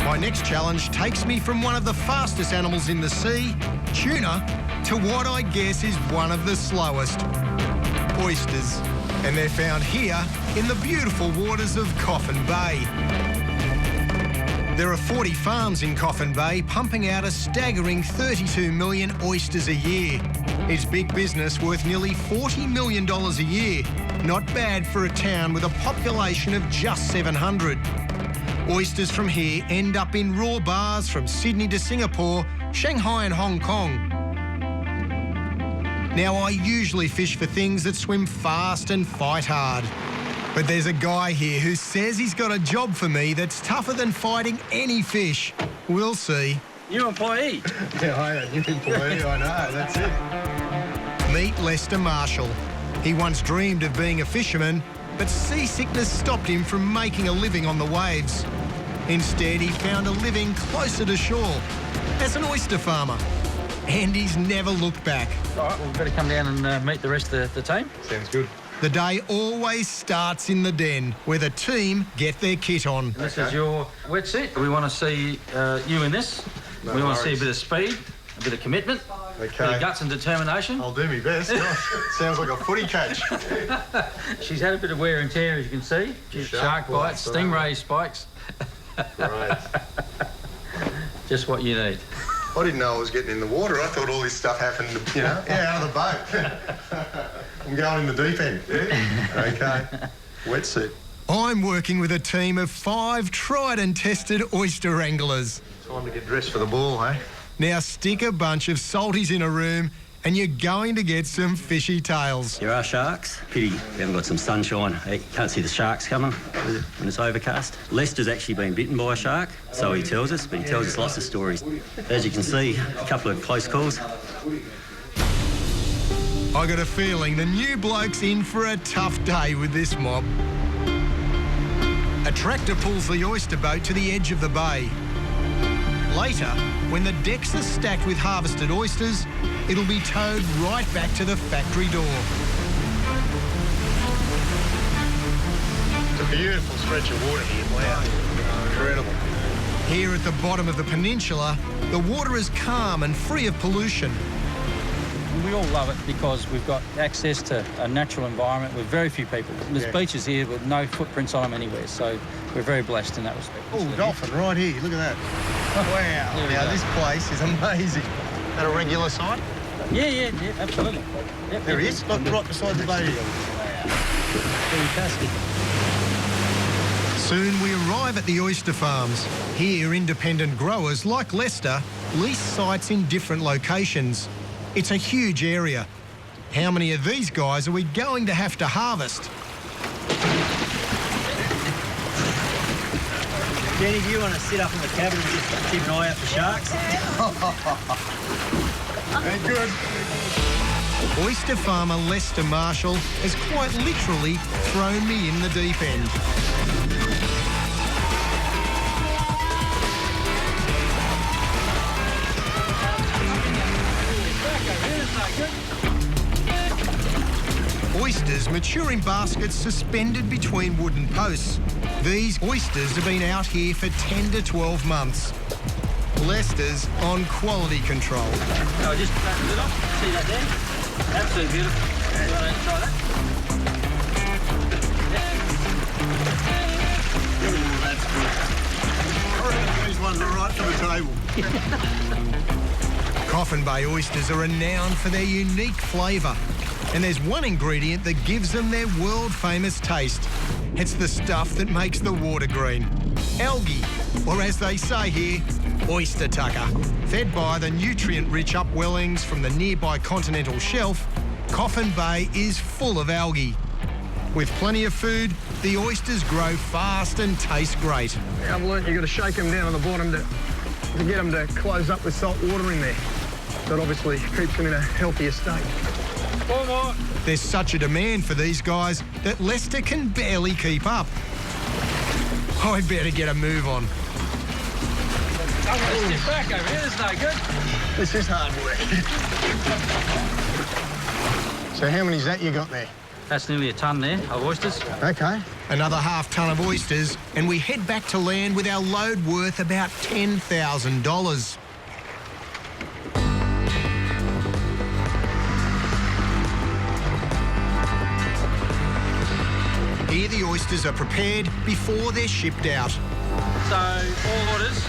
My next challenge takes me from one of the fastest animals in the sea, tuna, to what I guess is one of the slowest, oysters. And they're found here in the beautiful waters of Coffin Bay. There are 40 farms in Coffin Bay pumping out a staggering 32 million oysters a year. It's big business worth nearly $40 million a year. Not bad for a town with a population of just 700. Oysters from here end up in raw bars from Sydney to Singapore, Shanghai and Hong Kong. Now, I usually fish for things that swim fast and fight hard. But there's a guy here who says he's got a job for me that's tougher than fighting any fish. We'll see. New employee. Yeah, I am a new employee, I know, that's it. Meet Lester Marshall. He once dreamed of being a fisherman, but seasickness stopped him from making a living on the waves. Instead, he found a living closer to shore as an oyster farmer. And he's never looked back. All right, well, we better come down and meet the rest of the team. Sounds good. The day always starts in the den, where the team get their kit on. This is your wetsuit. We want to see you in this. No we want to see a worries. bit of speed, a bit of commitment, a bit Okay. of guts and determination. I'll do my best. Sounds like a footy catch. She's had a bit of wear and tear, as you can see. Shark bites, stingray spikes. Right. Just what you need. I didn't know I was getting in the water. I thought all this stuff happened, you know, out of the boat. I'm going in the deep end. Yeah. Okay. Wetsuit. I'm working with a team of 5 tried and tested oyster anglers. Time to get dressed for the ball, eh? Now stick a bunch of salties in a room and you're going to get some fishy tales. There are sharks. Pity we haven't got some sunshine. You can't see the sharks coming when it's overcast. Lester's actually been bitten by a shark, so he tells us, but he tells us lots of stories. As you can see, a couple of close calls. I got a feeling the new bloke's in for a tough day with this mob. A tractor pulls the oyster boat to the edge of the bay. Later, when the decks are stacked with harvested oysters, it'll be towed right back to the factory door. It's a beautiful stretch of water here. Wow. Incredible. Here at the bottom of the peninsula, the water is calm and free of pollution. We all love it because we've got access to a natural environment with very few people. There's beaches here with no footprints on them anywhere, so we're very blessed in that respect. Oh, dolphin right here. Look at that. Wow. Now, this place is amazing. Is that a regular sight? Yeah, absolutely. Yep, There he is, right beside the boat. Fantastic. Soon we arrive at the oyster farms. Here, independent growers like Lester lease sites in different locations. It's a huge area. How many of these guys are we going to have to harvest? Jenny, do you want to sit up in the cabin and just keep an eye out for sharks? Ain't good. Oyster farmer Lester Marshall has quite literally thrown me in the deep end. Oysters mature in baskets suspended between wooden posts. These oysters have been out here for 10 to 12 months. Lester's on quality control. No, just open the lid off. See that there? Absolutely beautiful. You want to try that? These ones are right to the table. Coffin Bay oysters are renowned for their unique flavour. And there's one ingredient that gives them their world-famous taste. It's the stuff that makes the water green. Algae, or as they say here, oyster tucker. Fed by the nutrient-rich upwellings from the nearby continental shelf, Coffin Bay is full of algae. With plenty of food, the oysters grow fast and taste great. I've learnt you've got to shake them down on the bottom to get them to close up with salt water in there. That obviously keeps them in a healthier state. One more. There's such a demand for these guys that Lester can barely keep up. I better get a move on. I'm going to sit back over here. This is no good. This is hard work. So how many's that you got there? That's nearly a tonne there of oysters. Okay. Another half tonne of oysters, and we head back to land with our load worth about $10,000. Here the oysters are prepared before they're shipped out. So all orders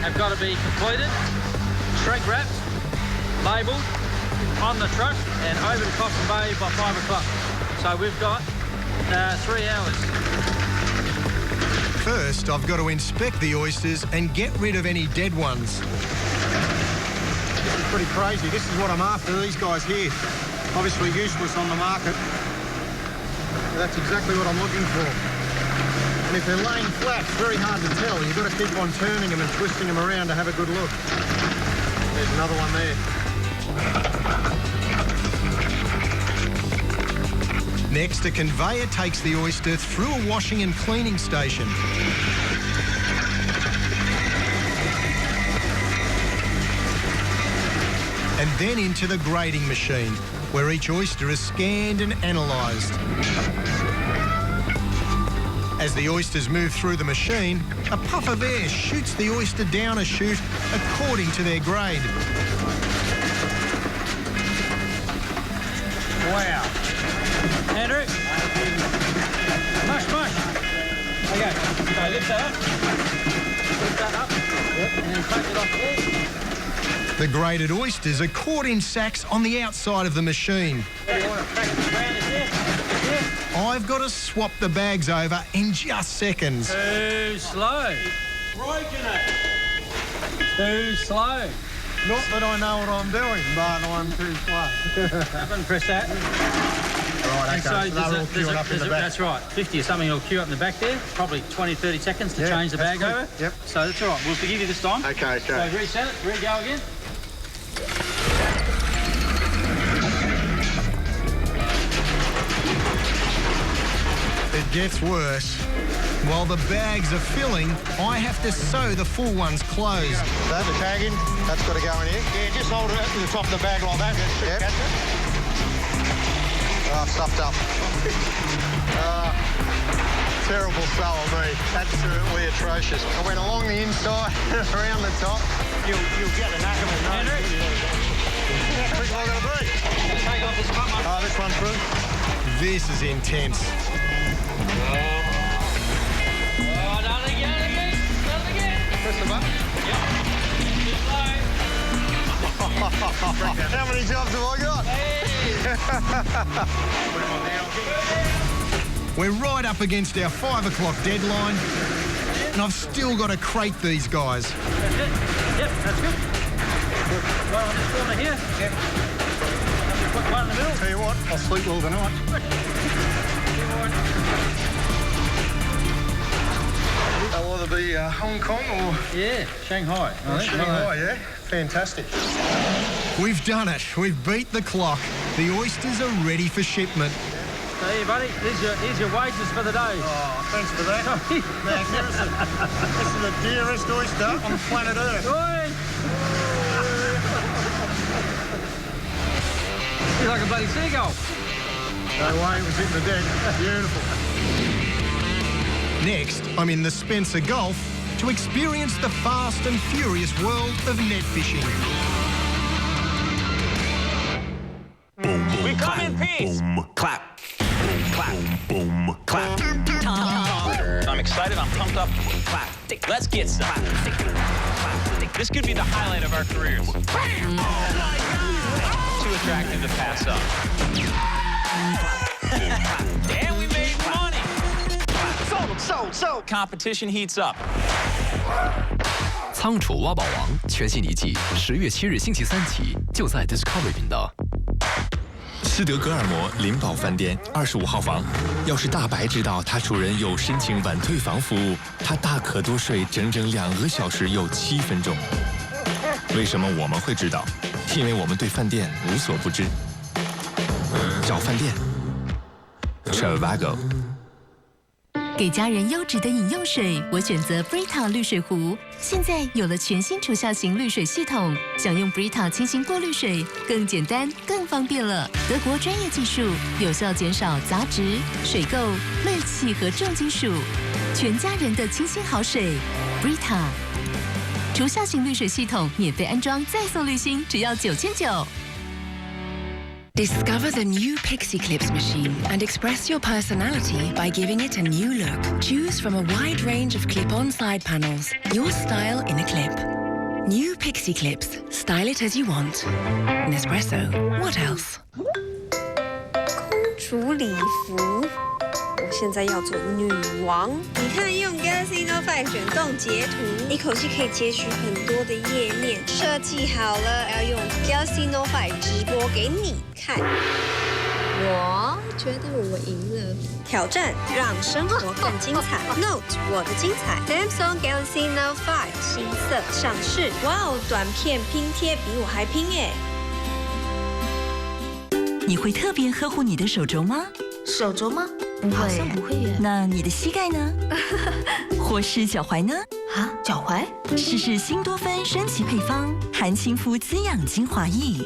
have got to be completed, shrink wrapped, labelled, on the truck and over to Coffin Bay by 5 o'clock. So we've got 3 hours. First, I've got to inspect the oysters and get rid of any dead ones. This is pretty crazy. This is what I'm after, these guys here. Obviously useless on the market. That's exactly what I'm looking for. And if they're laying flat, it's very hard to tell. You've got to keep on turning them and twisting them around to have a good look. There's another one there. Next, a conveyor takes the oyster through a washing and cleaning station. And then into the grading machine, where each oyster is scanned and analysed. As the oysters move through the machine, a puff of air shoots the oyster down a chute according to their grade. Wow. Andrew. Mush. Okay, so lift that up. Lift that up. Yep. And then take it off there. The graded oysters are caught in sacks on the outside of the machine. I've got to swap the bags over in just seconds. Too slow. Too slow. Not that I know what I'm doing, but I'm too slow. Up and press that. Right, okay, so they're all queuing up in the back. That's right. 50 or something will queue up in the back there. Probably 20, 30 seconds to change the bag quick. over. Yep. So that's all right. We'll forgive you this time. Okay. So reset it. Re-go again. It gets worse. While the bags are filling, I have to sew the full ones closed. That, the tag in, that's got to go in here. Yeah, just hold it at the top of the bag like that. Yep. I've stuffed up. Terrible sew on me. Absolutely atrocious. I went along the inside, around the top. You'll get the knack of it. Andrew. How quick am I going to be? Take off this button. Oh, this one through. This is intense. Done again. Press the button. Yep. How many jobs have I got? We're right up against our 5 o'clock deadline, and I've still got to crate these guys. That's it. Yep, that's good. One on this corner here. Yep. Put one in the middle. Tell you what, I'll sleep well tonight. They'll either be Hong Kong or... Yeah, Shanghai. Shanghai, yeah? Fantastic. We've done it. We've beat the clock. The oysters are ready for shipment. Hey, buddy, here's your wages for the day. Oh, thanks for that. Magnificent. This is the dearest oyster on planet Earth. Oi! You're like a bloody seagull. No way, it was hitting the deck. Beautiful. Next, I'm in the Spencer Gulf to experience the fast and furious world of net fishing. We come in peace. Boom, clap. Boom, clap. Boom, clap. I'm excited. I'm pumped up. Clap. Let's get some. This could be the highlight of our careers. Too attractive to pass up. And we made money. Sold. Competition heats up. 仓储挖宝王全新一季10月7日星期3起，就在 Discovery 频道。斯德哥尔摩灵宝饭店25号房，要是大白知道他主人有申请晚退房服务，他大可多睡整整2个小时又7分钟。为什么我们会知道？因为我们对饭店无所不知。找饭店 Travago。给家人优质的饮用水，我选择 Brita 滤水壶。现在有了全新除效型滤水系统，想用 Brita 清新过滤水更简单、更方便了。德国专业技术，有效减少杂质、水垢、氯气和重金属，全家人的清新好水 Brita。除效型滤水系统免费安装，再送滤芯，只要9900。Discover the new Pixie Clips machine and express your personality by giving it a new look. Choose from a wide range of clip-on side panels. Your style in a clip. New Pixie Clips. Style it as you want. Nespresso. What else? 公主礼服，我现在要做女王。你看，用 Galaxy Note 5卷动截图，一口气可以截取很多的页面。设计好了，要用 Galaxy Note 5直播给你看。我觉得我赢了。挑战让生活更精彩。Note 我的精彩。Samsung Galaxy Note 5新色上市。哇哦，短片拼贴比我还拼耶！你会特别呵护你的手肘吗？手肘吗？不会，好像不会耶。那你的膝盖呢？或是脚踝呢？啊，脚踝？试试新多芬升级配方，含亲肤滋养精华液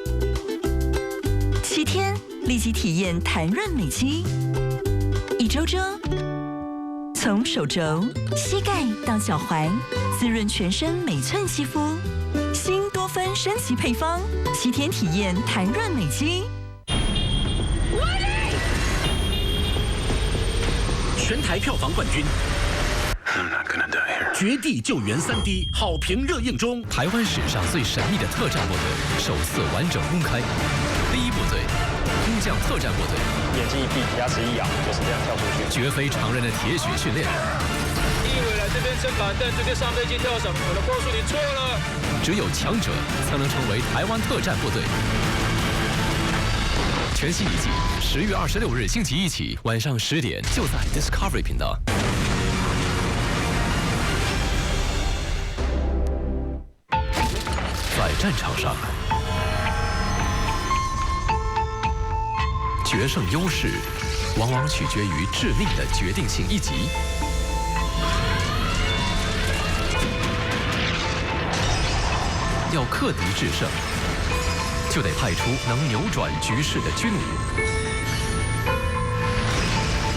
，7天立即体验弹润美肌，一周周，从手肘、膝盖到脚踝，滋润全身每寸肌肤。新多芬升级配方，7天体验弹润美肌。全台票房冠军，绝地救援3D 好评热映中。台湾史上最神秘的特战部队首次完整公开。第1部队，空降特战部队，眼睛一闭，牙齿一咬，就是这样跳出去，绝非常人的铁血训练。你以为来这边撑板凳，直接上飞机跳伞？我的告诉你错了。只有强者才能成为台湾特战部队。全新一季10月26日星期一起晚上10点，就在 Discovery 频道。在战场上，决胜优势往往取决于致命的决定性一击。要克敌制胜，就得派出能扭转局势的军武。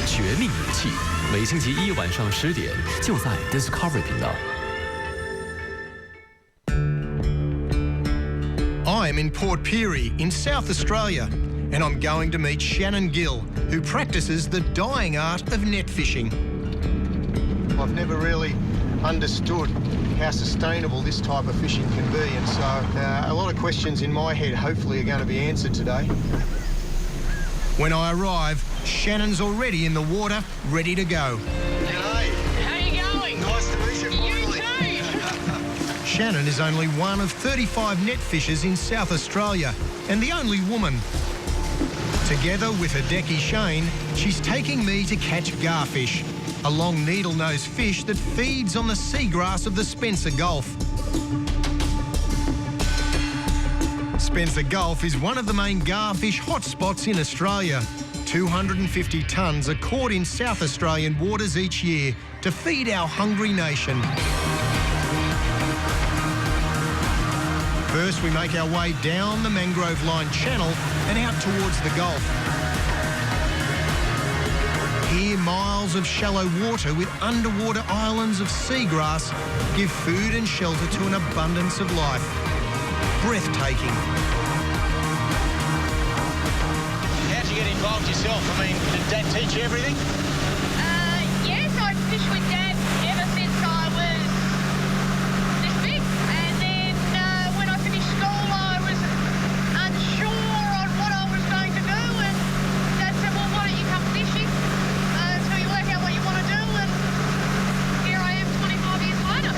绝命武器，每星期一晚上10点，就在 Discovery 频道。I'm in Port Pirie in South Australia, and I'm going to meet Shannon Gill, who practices the dying art of net fishing. I've never really understood how sustainable this type of fishing can be, and so a lot of questions in my head hopefully are going to be answered today. When I arrive, Shannon's already in the water, ready to go. G'day. How you going? Nice to meet you finally. Shannon is only one of 35 net fishers in South Australia, and the only woman. Together with her decky Shane, she's taking me to catch garfish, a long needle-nosed fish that feeds on the seagrass of the Spencer Gulf. Spencer Gulf is one of the main garfish hotspots in Australia. 250 tonnes are caught in South Australian waters each year to feed our hungry nation. First, we make our way down the mangrove line channel and out towards the Gulf. Here, miles of shallow water with underwater islands of seagrass give food and shelter to an abundance of life. Breathtaking. How'd you get involved yourself? I mean, did Dad teach you everything? Yes, I've fished with Dad ever since I was this big. And then when I finished school, I was unsure on what I was going to do. And Dad said, well, why don't you come fishing until you work out what you want to do? And here I am 25 years later.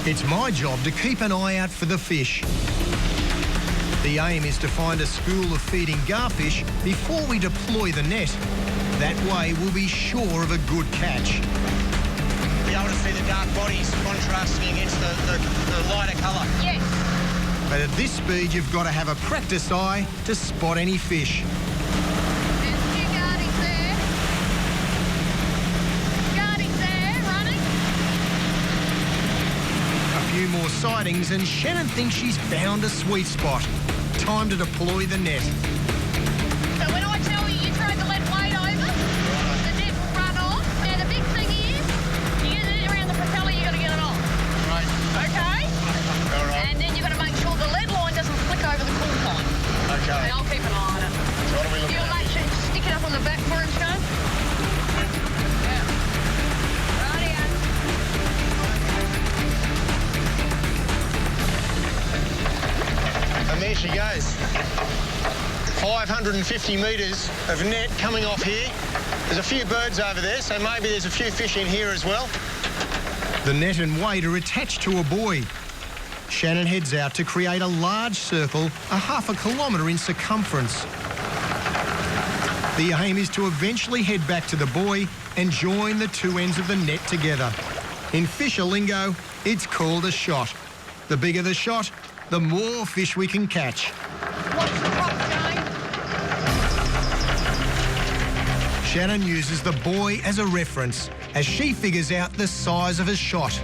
It's my job to keep an eye out for the fish. The aim is to find a school of feeding garfish before we deploy the net. That way we'll be sure of a good catch. Be able to see the dark bodies contrasting against the lighter colour. Yes. But at this speed, you've got to have a practice eye to spot any fish. There's 2 guardies there. sightings and Shannon thinks she's found a sweet spot. Time to deploy the net. So when I tell you, you throw the lead weight over, the net will run off. Now the big thing is, you get it around the propeller, you got to get it off. Right. Okay? All right. And then you got to make sure the lead line doesn't flick over the cool line. Okay. And I'll keep an eye on it. So what are we looking You'll at? make sure you stick it up on the back for him, Sean. Yeah. Rightio. And there she goes. 550 metres of net coming off here. There's a few birds over there, so maybe there's a few fish in here as well. The net and weight are attached to a buoy. Shannon heads out to create a large circle, a half a kilometre in circumference. The aim is to eventually head back to the buoy and join the two ends of the net together. In fisher lingo, it's called a shot. The bigger the shot, the more fish we can catch. What's the prop, Jane? Shannon uses the buoy as a reference as she figures out the size of a shot.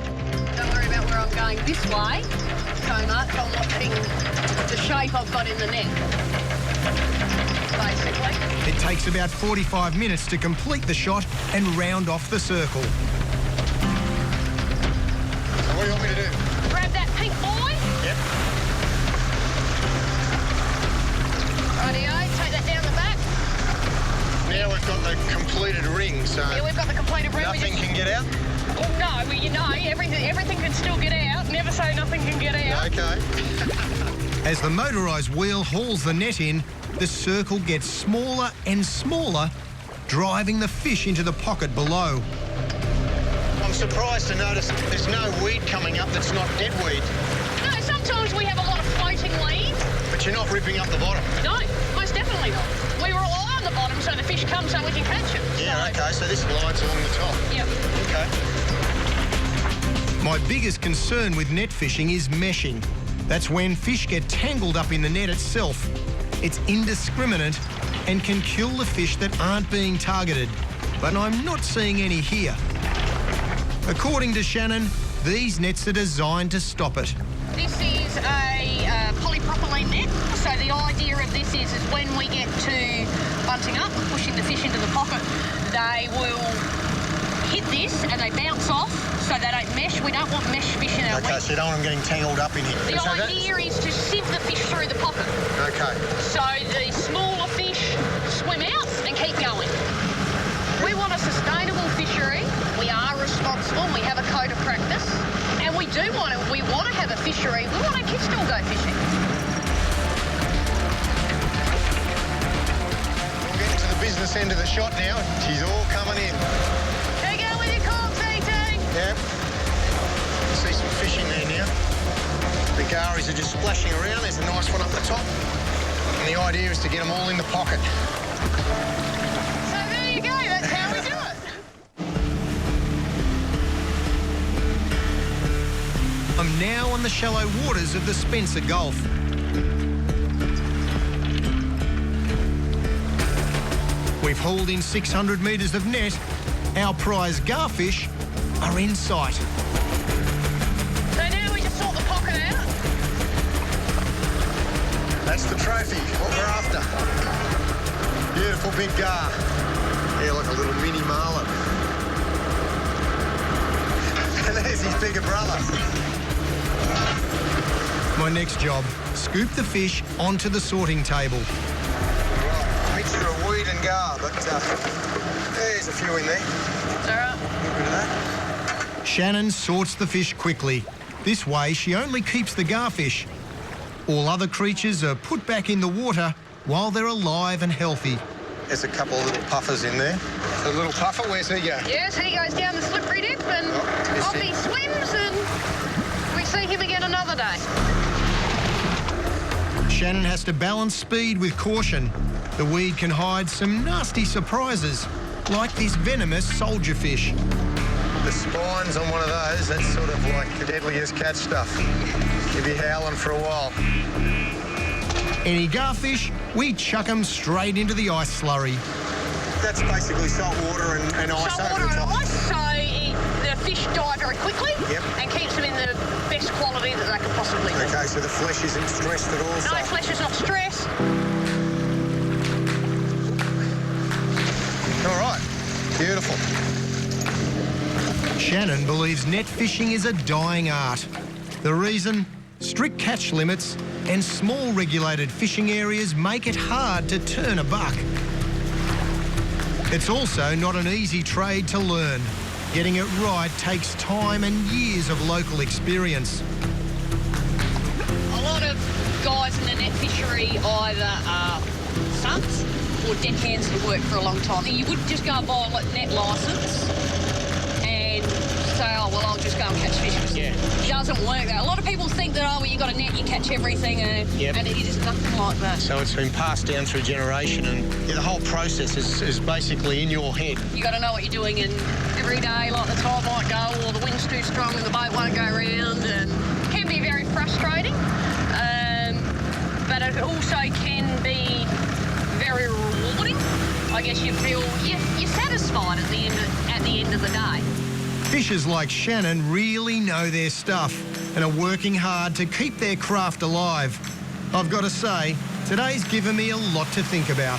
Don't worry about where I'm going this way so much. I'm watching the shape I've got in the net, basically. It takes about 45 minutes to complete the shot and round off the circle. So what do you want me to do? Grab that pink buoy. Yep. Rightio, take that down the back. Now we've got the completed ring, so Yeah, we've got the completed ring. nothing can get out? Well, no, you know, everything can still get out. Never say nothing can get out. Okay. As the motorised wheel hauls the net in, the circle gets smaller and smaller, driving the fish into the pocket below. I'm surprised to notice there's no weed coming up that's not dead weed. No, sometimes we have a lot of floating weeds. But you're not ripping up the bottom. No, most definitely not. We rely on the bottom so the fish come so we can catch them. Yeah, okay, so this line's along the top. Yep. Okay. My biggest concern with net fishing is meshing. That's when fish get tangled up in the net itself. It's indiscriminate and can kill the fish that aren't being targeted. But I'm not seeing any here. According to Shannon, these nets are designed to stop it. This is a polypropylene net. So the idea of this is when we get to bunting up, pushing the fish into the pocket, they will hit this and they bounce off so they don't mesh. We don't want mesh fish in our Okay, net. so you don't want them getting tangled up in here. The idea is to sieve the fish through the pocket. Okay. So the smaller fish swim out and keep going. We want a sustainable fishery. We are responsible. We have a code of practice. And we want to have a fishery. We want our kids to all go fishing. We're getting to the business end of the shot now. She's all coming in. There you go with your cork, TT. Yep. See some fish in there now. The garies are just splashing around. There's a nice one up the top. And the idea is to get them all in the pocket. So there you go. That's how we do it. I'm now on the shallow waters of the Spencer Gulf. We've hauled in 600 metres of net. Our prize garfish are in sight. So now we just sort the pocket out. That's the trophy, what we're after. Beautiful big gar. Yeah, like a little mini marlin. And there's his bigger brother. My next job, scoop the fish onto the sorting table. Right, mixture of weed and gar, but there's a few in there. It's all right. A little bit of that. Shannon sorts the fish quickly. This way, she only keeps the garfish. All other creatures are put back in the water while they're alive and healthy. There's a couple of little puffers in there. The little puffer, where's he go? Yes, he goes down the slippery dip and off he swims and we see him again another day. Shannon has to balance speed with caution. The weed can hide some nasty surprises, like this venomous soldier fish. The spines on one of those, that's sort of like the deadliest catch stuff. You'll be howling for a while. Any garfish, we chuck them straight into the ice slurry. That's basically salt water and ice Salt over water the and top. ice, so the fish die very quickly Yep. and keeps them in the best quality way that they could possibly be. Okay, so the flesh isn't stressed at all? No, flesh is not stressed. All right, beautiful. Shannon believes net fishing is a dying art. The reason? Strict catch limits and small regulated fishing areas make it hard to turn a buck. It's also not an easy trade to learn. Getting it right takes time and years of local experience. A lot of guys in the net fishery either are subs or deckhands that work for a long time. You wouldn't just go and buy a net licence and say, oh, well, I'll just go and catch fish. Yeah. It doesn't work that. A lot of people think that, oh, well, you got a net, you catch everything, and it is nothing like that. So it's been passed down through generation, and the whole process is basically in your head. You got to know what you're doing, and every day, like the tide might go, or the wind's too strong and the boat won't go round, and it can be very frustrating. But it also can be very rewarding. I guess you feel you're satisfied at the end of the day. Fishers like Shannon really know their stuff and are working hard to keep their craft alive. I've got to say, today's given me a lot to think about.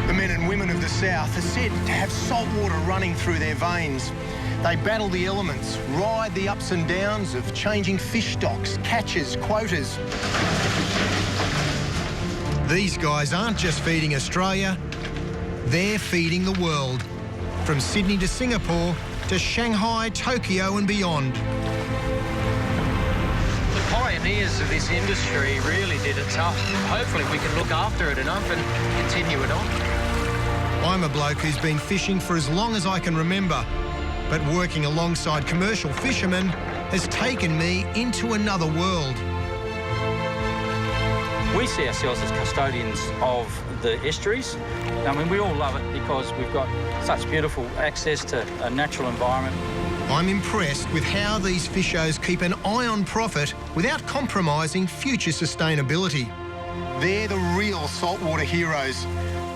The men and women of the South are said to have salt water running through their veins. They battle the elements, ride the ups and downs of changing fish stocks, catches, quotas. These guys aren't just feeding Australia, they're feeding the world. From Sydney to Singapore to Shanghai, Tokyo and beyond. The pioneers of this industry really did it tough. Hopefully we can look after it enough and continue it on. I'm a bloke who's been fishing for as long as I can remember, but working alongside commercial fishermen has taken me into another world. We see ourselves as custodians of the estuaries. I mean, we all love it because we've got such beautiful access to a natural environment. I'm impressed with how these fishers keep an eye on profit without compromising future sustainability. They're the real saltwater heroes,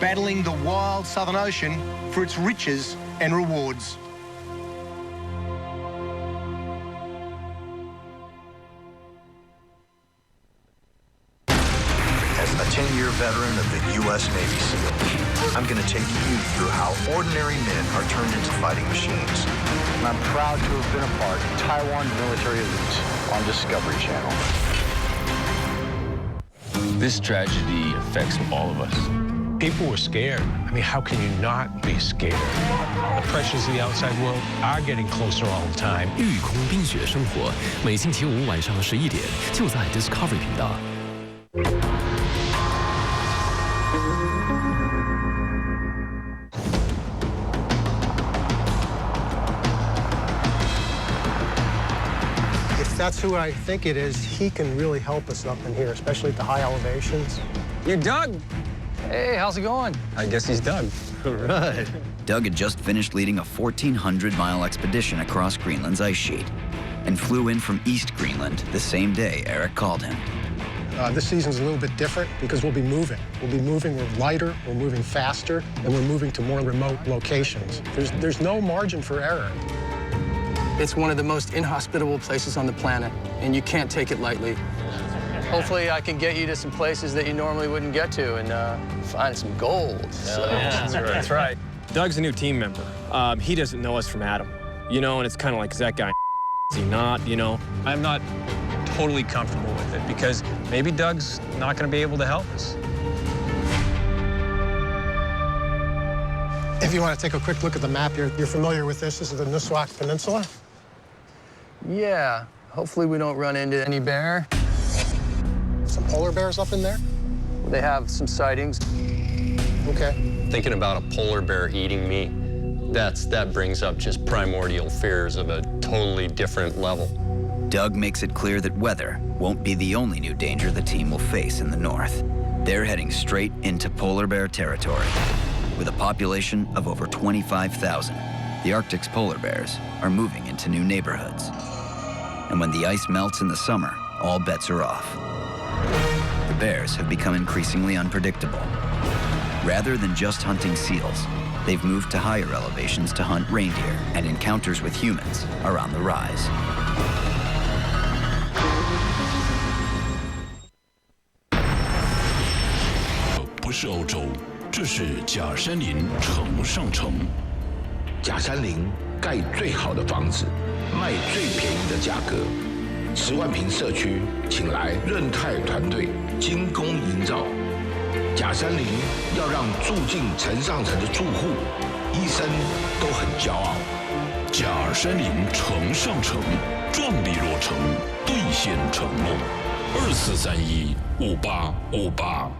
battling the wild Southern Ocean for its riches and rewards. A 10-year veteran of the U.S. Navy SEAL, I'm going to take you through how ordinary men are turned into fighting machines. And I'm proud to have been a part of Taiwan military elites on Discovery Channel. This tragedy affects all of us. People were scared. I mean, how can you not be scared? The pressures of the outside world are getting closer all the time. 玉空冰雪生活，每星期五晚上11点，就在 Discovery 频道。If that's who I think it is, he can really help us up in here, especially at the high elevations. You're Doug. Hey, how's it going? I guess he's Doug. All right. Doug had just finished leading a 1,400-mile expedition across Greenland's ice sheet and flew in from East Greenland the same day Eric called him. This season's a little bit different because we'll be moving. We're lighter, we're moving faster, and we're moving to more remote locations. There's no margin for error. It's one of the most inhospitable places on the planet, and you can't take it lightly. Hopefully I can get you to some places that you normally wouldn't get to and find some gold. So. Yeah, that's right. Doug's a new team member. He doesn't know us from Adam, you know, and it's kind of like, is that guy is he not, you know? I'm not totally comfortable with it because maybe Doug's not going to be able to help us. If you want to take a quick look at the map, you're familiar with this. This is the Nuswak Peninsula. Yeah, hopefully we don't run into any bear. Some polar bears up in there? They have some sightings. Okay. Thinking about a polar bear eating me, that brings up just primordial fears of a totally different level. Doug makes it clear that weather won't be the only new danger the team will face in the north. They're heading straight into polar bear territory. With a population of over 25,000, the Arctic's polar bears are moving into new neighborhoods. And when the ice melts in the summer, all bets are off. The bears have become increasingly unpredictable. Rather than just hunting seals, they've moved to higher elevations to hunt reindeer, and encounters with humans are on the rise. 不是欧洲，这是假山林城上城。假山林盖最好的房子，卖最便宜的价格。10万平社区，请来润泰团队精工营造。假山林要让住进城上城的住户一生都很骄傲。假山林城上城，壮丽落成，兑现承诺。24315858。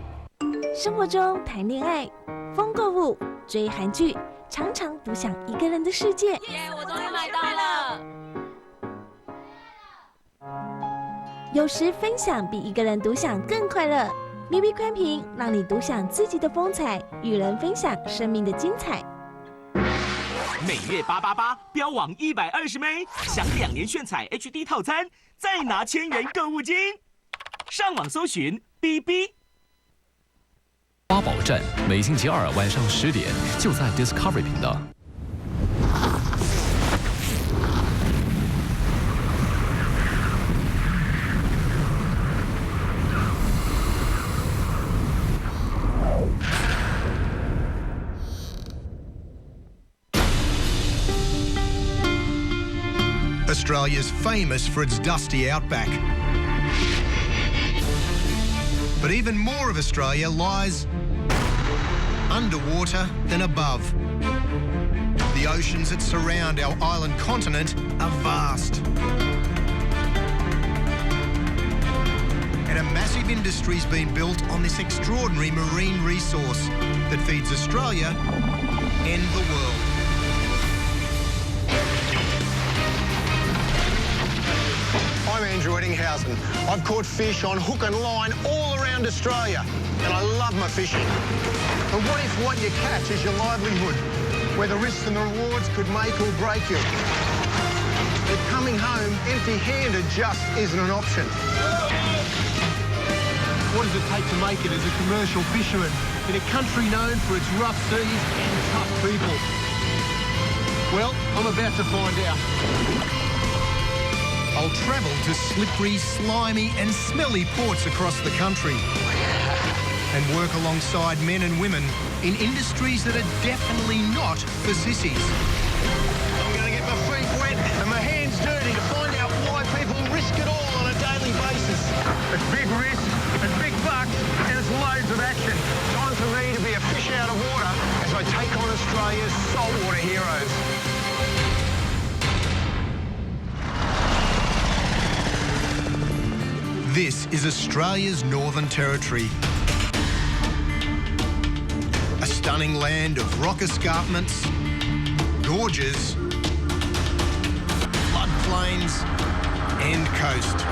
生活中谈恋爱、疯购物、追韩剧，常常独享一个人的世界。我终于买到了。有时分享比一个人独享更快乐。BB 宽屏让你独享自己的风采，与人分享生命的精彩。每月888标王120枚，享2年炫彩 HD 套餐，再拿1000元购物金。上网搜寻 BB。 八宝站每星期2晚上10点，就在 Discovery 频道。 Australia's famous for its dusty outback. But even more of Australia lies underwater than above. The oceans that surround our island continent are vast. And a massive industry's been built on this extraordinary marine resource that feeds Australia and the world. I'm Andrew Eddinghausen. I've caught fish on hook and line all around Australia, and I love my fishing. But what if what you catch is your livelihood, where the risks and the rewards could make or break you? But coming home empty-handed just isn't an option. What does it take to make it as a commercial fisherman in a country known for its rough seas and tough people? Well, I'm about to find out. I'll travel to slippery, slimy and smelly ports across the country and work alongside men and women in industries that are definitely not for sissies. I'm going to get my feet wet and my hands dirty to find out why people risk it all on a daily basis. It's big risk, it's big bucks, and it's loads of action. Time for me to be a fish out of water as I take on Australia's saltwater heroes. This is Australia's Northern Territory. A stunning land of rock escarpments, gorges, floodplains and coast.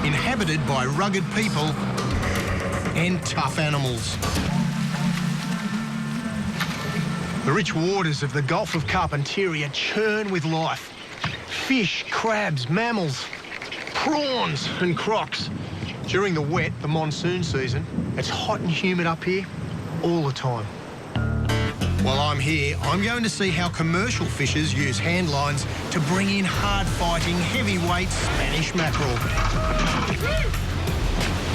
Inhabited by rugged people and tough animals. The rich waters of the Gulf of Carpentaria churn with life. Fish, crabs, mammals, prawns and crocs. During the wet, the monsoon season, it's hot and humid up here all the time. While I'm here, I'm going to see how commercial fishers use hand lines to bring in hard-fighting, heavyweight Spanish mackerel.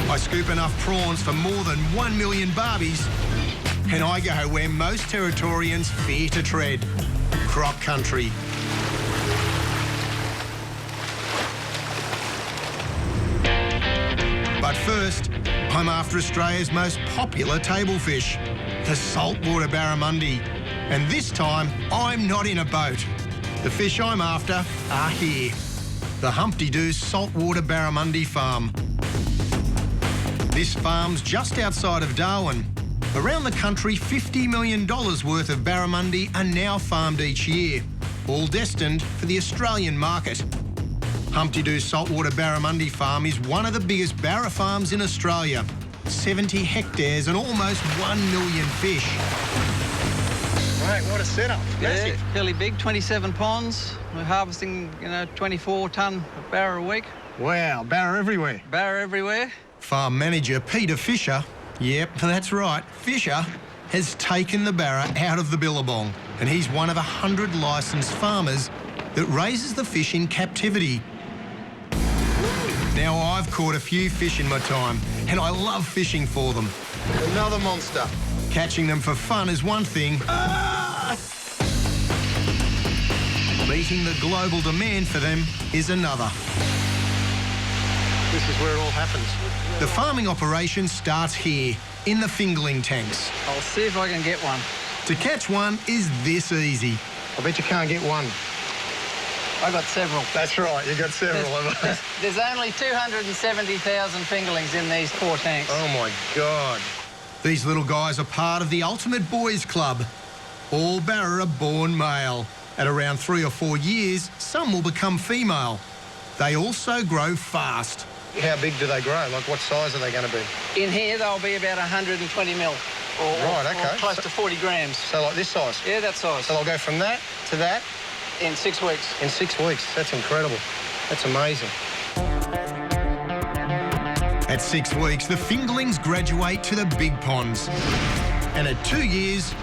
I scoop enough prawns for more than 1 million barbies, and I go where most Territorians fear to tread, croc country. But first, I'm after Australia's most popular table fish, the saltwater barramundi. And this time, I'm not in a boat. The fish I'm after are here. The Humpty Doo's saltwater barramundi farm. This farm's just outside of Darwin. Around the country, $50 million worth of barramundi are now farmed each year, all destined for the Australian market. Humpty Doo's saltwater barramundi farm is one of the biggest barra farms in Australia. 70 hectares and almost 1 million fish. Right, what a setup. Massive. Yeah, fairly big, 27 ponds. We're harvesting, 24 tonne of barra a week. Wow, barra everywhere. Barra everywhere. Farm manager Peter Fisher Yep, that's right. Fisher has taken the barra out of the billabong, and he's one of 100 licensed farmers that raises the fish in captivity. Now, I've caught a few fish in my time, and I love fishing for them. Another monster. Catching them for fun is one thing. Meeting the global demand for them is another. This is where it all happens. The farming operation starts here, in the fingerling tanks. I'll see if I can get one. To catch one is this easy. I bet you can't get one. I got several. That's right, you got several of them. There's only 270,000 fingerlings in these 4 tanks. Oh my God. These little guys are part of the Ultimate Boys Club. All barra are born male. At around 3 or 4 years, some will become female. They also grow fast. How big do they grow? Like, what size are they going to be? In here, they'll be about 120 mil. Right, okay. Or close to 40 grams. So like this size? Yeah, that size. So they'll go from that to that? In 6 weeks. In 6 weeks. That's incredible. That's amazing. At 6 weeks, the fingerlings graduate to the big ponds. And at 2 years,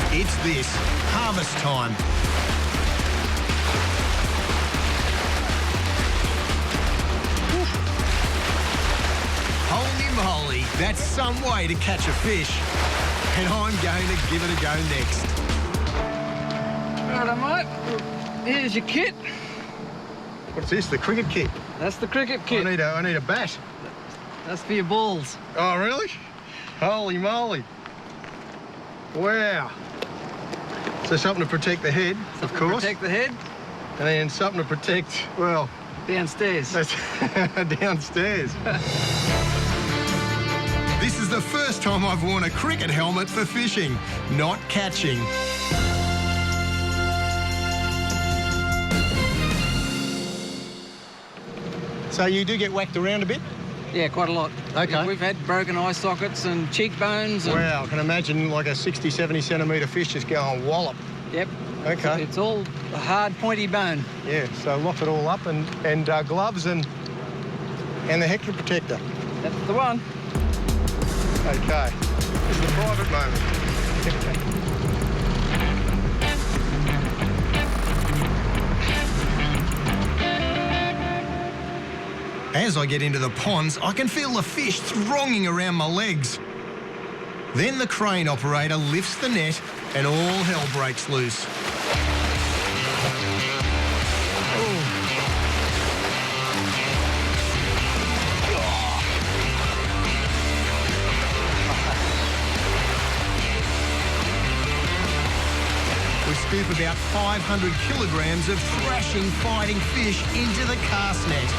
it's this, harvest time. Holy moly, that's some way to catch a fish. And I'm going to give it a go next. Right, mate. Here's your kit. What's this, the cricket kit? That's the cricket kit. I need a bat. That's for your balls. Oh, really? Holy moly. Wow. So something to protect the head, of course. Protect the head. And then something to protect, well... Downstairs. That's downstairs. This is the first time I've worn a cricket helmet for fishing, not catching. So you do get whacked around a bit? Yeah, quite a lot. Okay. We've had broken eye sockets and cheekbones. And... Wow, I can imagine like a 60, 70 centimetre fish just going wallop. Yep. Okay. It's all a hard, pointy bone. Yeah, so lock it all up and gloves and the hector protector. That's the one. Okay. This is the private moment. As I get into the ponds, I can feel the fish thronging around my legs. Then the crane operator lifts the net and all hell breaks loose. We scoop about 500 kilograms of thrashing, fighting fish into the cast net.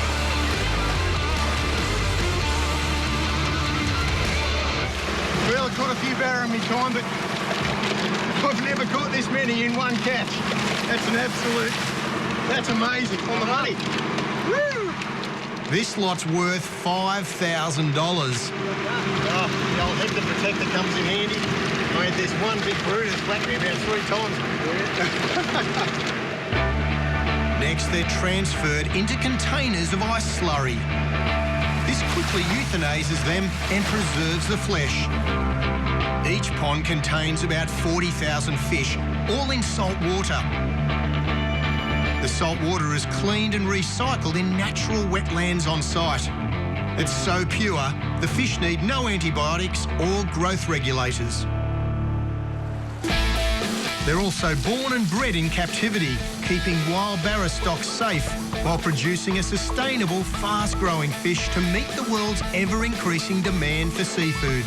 Well, I've caught a few barra in my time, but I've never caught this many in one catch. That's amazing, on the money. Woo! This lot's worth $5,000. Oh, the old hector protector comes in handy. I had this one big brute that's whacked me about 3 times. Next, they're transferred into containers of ice slurry. This quickly euthanizes them and preserves the flesh. Each pond contains about 40,000 fish, all in salt water. The salt water is cleaned and recycled in natural wetlands on site. It's so pure, the fish need no antibiotics or growth regulators. They're also born and bred in captivity, keeping wild barra stocks safe while producing a sustainable, fast-growing fish to meet the world's ever-increasing demand for seafood.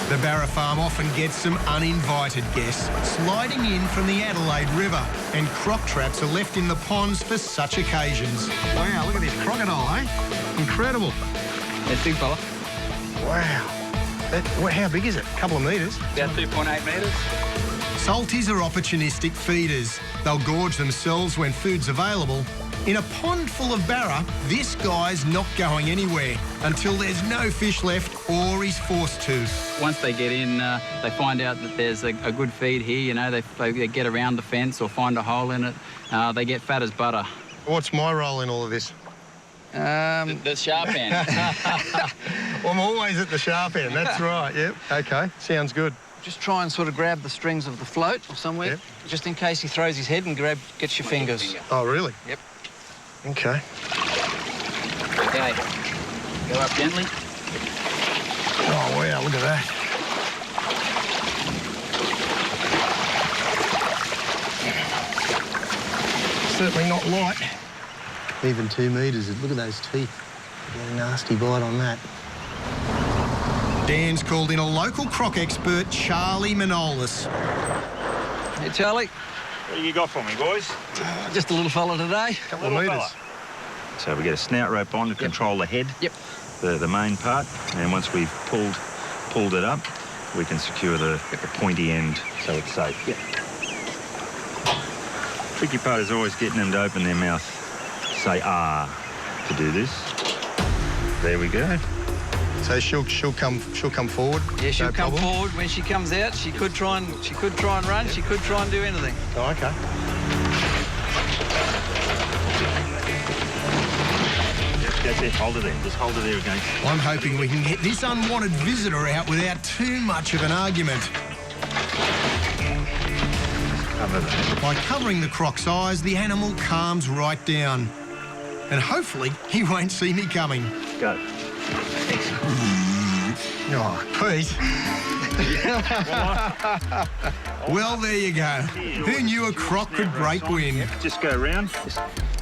The barra farm often gets some uninvited guests sliding in from the Adelaide River, and croc traps are left in the ponds for such occasions. Wow, look at this crocodile, eh? Incredible. That's big fella. Wow. How big is it? A couple of metres? About 2.8 metres. Salties are opportunistic feeders. They'll gorge themselves when food's available. In a pond full of barra, this guy's not going anywhere until there's no fish left or he's forced to. Once they get in, they find out that there's a good feed here, you know, they get around the fence or find a hole in it. They get fat as butter. What's my role in all of this? The sharp end. I'm always at the sharp end, that's right, yep. Okay, sounds good. Just try and sort of grab the strings of the float or somewhere, Yep. just in case he throws his head and gets your fingers. Oh, really? Yep. Okay. Okay. Go up gently. Oh, wow, look at that. Certainly not light. Even 2 metres. Look at those teeth. Get a nasty bite on that. Dan's called in a local croc expert, Charlie Manolis. Hey, Charlie. What do you got for me, boys? Just a little fella today. Couple of metres. So we get a snout rope on to control the head, Yep. the main part, and once we've pulled it up, we can secure the pointy end so it's safe. Yep. Tricky part is always getting them to open their mouth, say ah, to do this. There we go. So she'll come forward. Yeah, she'll no come problem. forward. When she comes out, she could try and run. She could try and do anything. Oh, okay. That's it. Hold it there. Just hold it there again. I'm hoping we can get this unwanted visitor out without too much of an argument. Cover that. By covering the croc's eyes, the animal calms right down. And hopefully he won't see me coming. Go. Oh, Pete. Well, there you go. Who knew a croc could break wind? Just go around.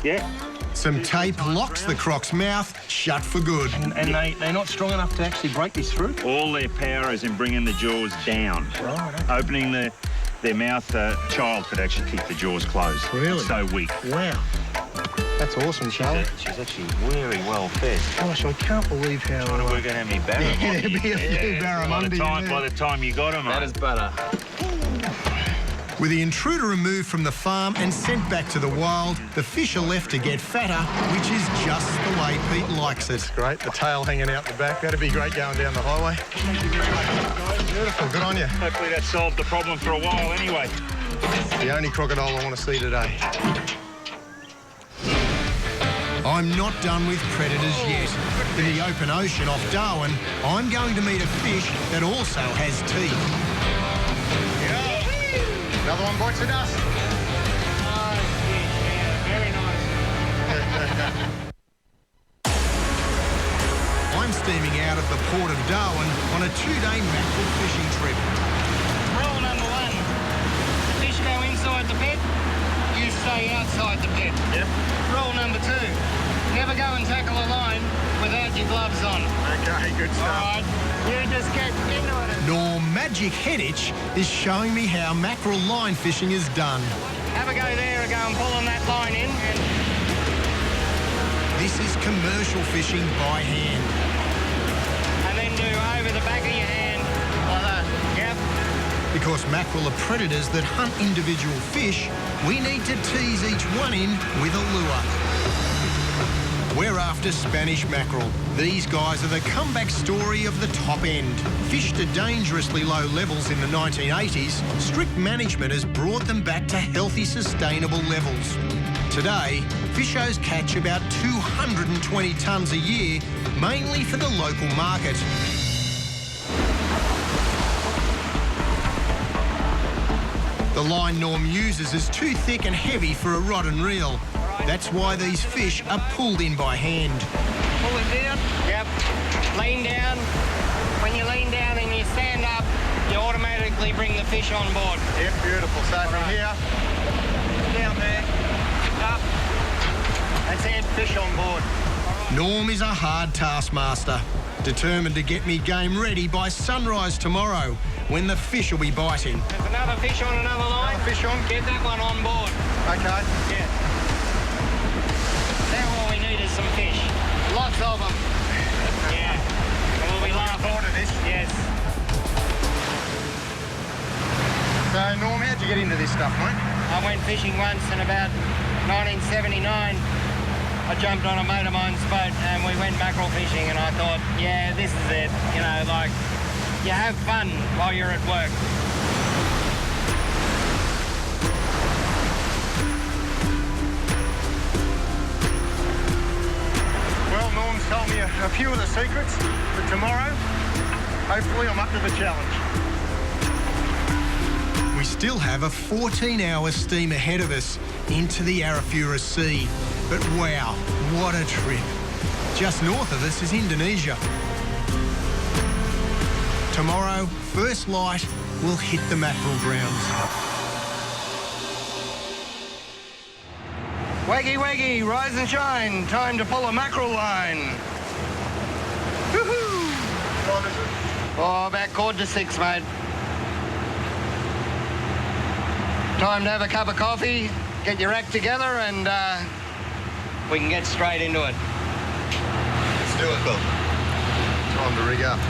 Yeah. Some tape locks the croc's mouth shut for good. And they're not strong enough to actually break this through? All their power is in bringing the jaws down. Right. Opening their mouth, a child could actually keep the jaws closed. Really? It's so weak. Wow. That's awesome, Charlie. She's actually very well fed. Gosh, I can't believe how... Trying to work out how many barramundi. Yeah, there'd be a few barramundi in there. By the time you got them, That is butter. With the intruder removed from the farm and sent back to the wild, the fish are left to get fatter, which is just the way Pete likes it. Great, the tail hanging out the back. That'd be great going down the highway. Thank you very much, guys. Beautiful, good on you. Hopefully that solved the problem for a while anyway. The only crocodile I want to see today. I'm not done with predators yet. In the open ocean off Darwin, I'm going to meet a fish that also has teeth. Another one bites the dust. Oh, yeah, very nice. I'm steaming out of the port of Darwin on a 2-day mackerel fishing trip. Rule number 1, the fish go inside the bed, you stay outside the bed. Yep. Rule number 2, never go and tackle a line without your gloves on. Okay, good stuff. All right, you just get into it. Nor Magic Headitch is showing me how mackerel line fishing is done. Have a go there and go and pulling that line in. This is commercial fishing by hand. And then do over the back of your hand like that. Yep. Because mackerel are predators that hunt individual fish, we need to tease each one in with a lure. We're after Spanish mackerel. These guys are the comeback story of the top end. Fished at dangerously low levels in the 1980s, strict management has brought them back to healthy, sustainable levels. Today, fishers catch about 220 tonnes a year, mainly for the local market. The line Norm uses is too thick and heavy for a rod and reel. That's why these fish are pulled in by hand. Pull it down. Yep. Lean down. When you lean down and you stand up, you automatically bring the fish on board. Yep, beautiful. So from here, Down there. Up. That's it. Fish on board. Norm is a hard taskmaster, determined to get me game ready by sunrise tomorrow, when the fish will be biting. There's another fish on another line. Another fish on. Get that one on board. Okay. Yeah. Now all we need is some fish. Lots of them. Yeah. And we'll be laughing. Order this. Yes. So, Norm, how'd you get into this stuff, mate? I went fishing once in about 1979. I jumped on a mate of mine's boat and we went mackerel fishing, and I thought, yeah, this is it. You know, like, you have fun while you're at work. a few of the secrets for tomorrow. Hopefully I'm up to the challenge. We still have a 14-hour steam ahead of us into the Arafura Sea. But wow, what a trip. Just north of us is Indonesia. Tomorrow, first light will hit the mackerel grounds. Waggy, waggy, rise and shine. Time to pull a mackerel line. Woohoo! What is it? Oh, about 5:45, mate. Time to have a cup of coffee, get your act together, and we can get straight into it. Let's do it, Bill. Time to rig up.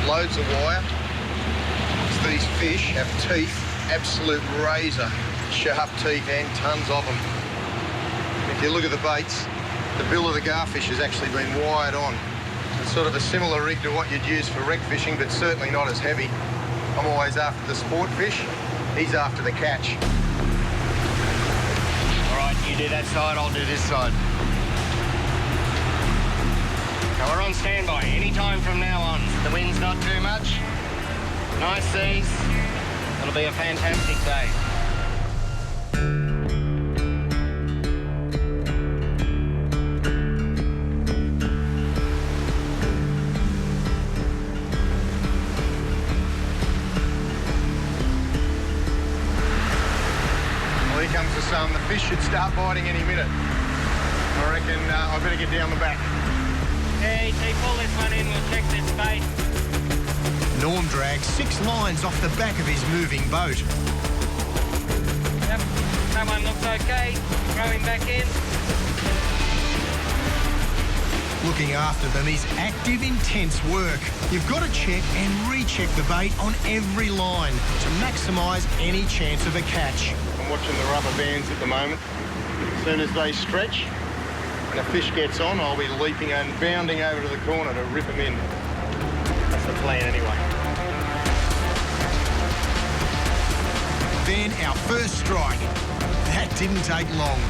Loads of wire. These fish have teeth, absolute razor sharp teeth, and tons of them. If you look at the baits, the bill of the garfish has actually been wired on. It's sort of a similar rig to what you'd use for wreck fishing, but certainly not as heavy. I'm always after the sport fish. He's after the catch. All right, you do that side, I'll do this side. Now we're on standby any time from now on. The wind's not too much. Nice seas. It'll be a fantastic day. Well, here comes the sun. The fish should start biting any minute. I reckon I better get down the back. Hey, pull this one in, we'll check this bait. Norm drags 6 lines off the back of his moving boat. Yep, that one looks okay. Throw him back in. Looking after them is active, intense work. You've got to check and recheck the bait on every line to maximise any chance of a catch. I'm watching the rubber bands at the moment. As soon as they stretch and a fish gets on, I'll be leaping and bounding over to the corner to rip him in. That's the plan anyway. Then our first strike. That didn't take long.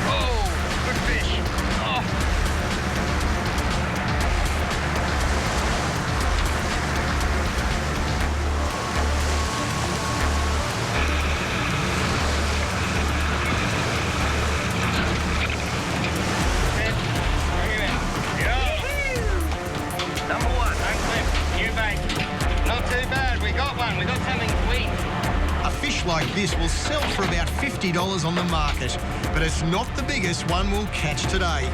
Oh, good fish. Oh. Like this will sell for about $50 on the market, but it's not the biggest one we'll catch today.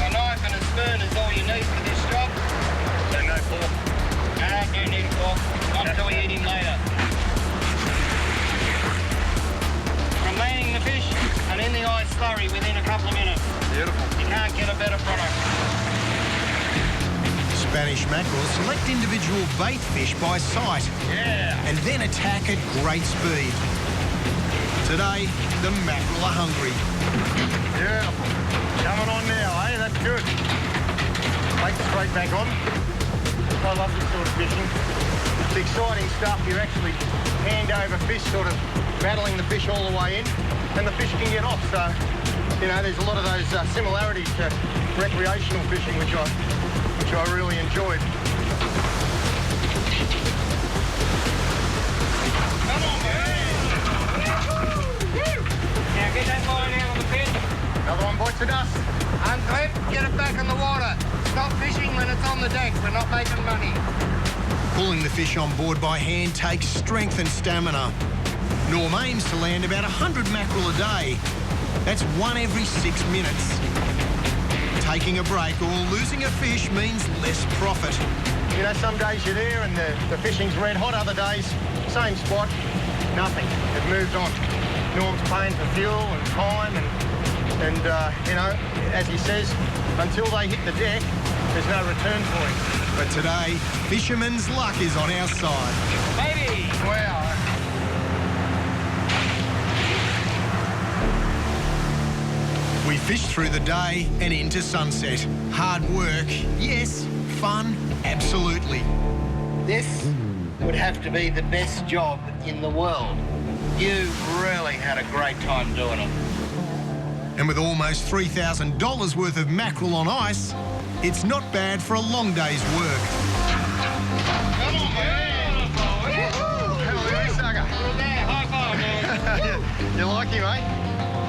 A knife and a spoon is all you need for this job. So no fork? No, don't need a fork. Not until we eat him later. From landing the fish and in the ice slurry within a couple of minutes. Beautiful. You can't get a better product. Spanish mackerel select individual bait fish by sight. Yeah. And then attack at great speed. Today, the mackerel are hungry. Beautiful. Coming on now, eh? That's good. Take it straight back on. I love this sort of fishing. It's exciting stuff. You're actually hand over fish, sort of battling the fish all the way in, and the fish can get off. So, you know, there's a lot of those similarities to recreational fishing, which I really enjoyed. Come on, man! Now get that line out of the pit. Another one bites the dust. Unclip, get it back in the water. Stop fishing when it's on the deck. We're not making money. Pulling the fish on board by hand takes strength and stamina. Norm aims to land about 100 mackerel a day. That's one every 6 minutes. Taking a break or losing a fish means less profit. You know, some days you're there and the fishing's red hot, other days, same spot, nothing. It moved on. Norm's paying for fuel and time and you know, as he says, until they hit the deck, there's no return point. But today, fishermen's luck is on our side. Baby! Wow. We fished through the day and into sunset. Hard work, yes. Fun, absolutely. This would have to be the best job in the world. You really had a great time doing it. And with almost $3,000 worth of mackerel on ice, it's not bad for a long day's work. Come on, man. Hallelujah, sucker. High five, man. You like him, eh?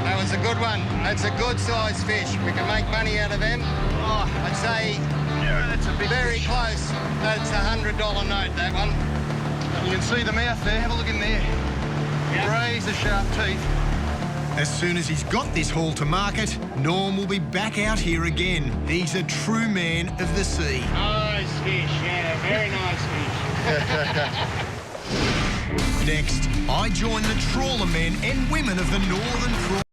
That was a good one. That's a good sized fish. We can make money out of them. Oh, I'd say that's a big very fish. Close. That's a $100 note, that one. You can see the mouth there. Have a look in there. Yep. Razor sharp teeth. As soon as he's got this haul to market, Norm will be back out here again. He's a true man of the sea. Nice fish, yeah, very nice fish. Next, I join the trawler men and women of the Northern Cross.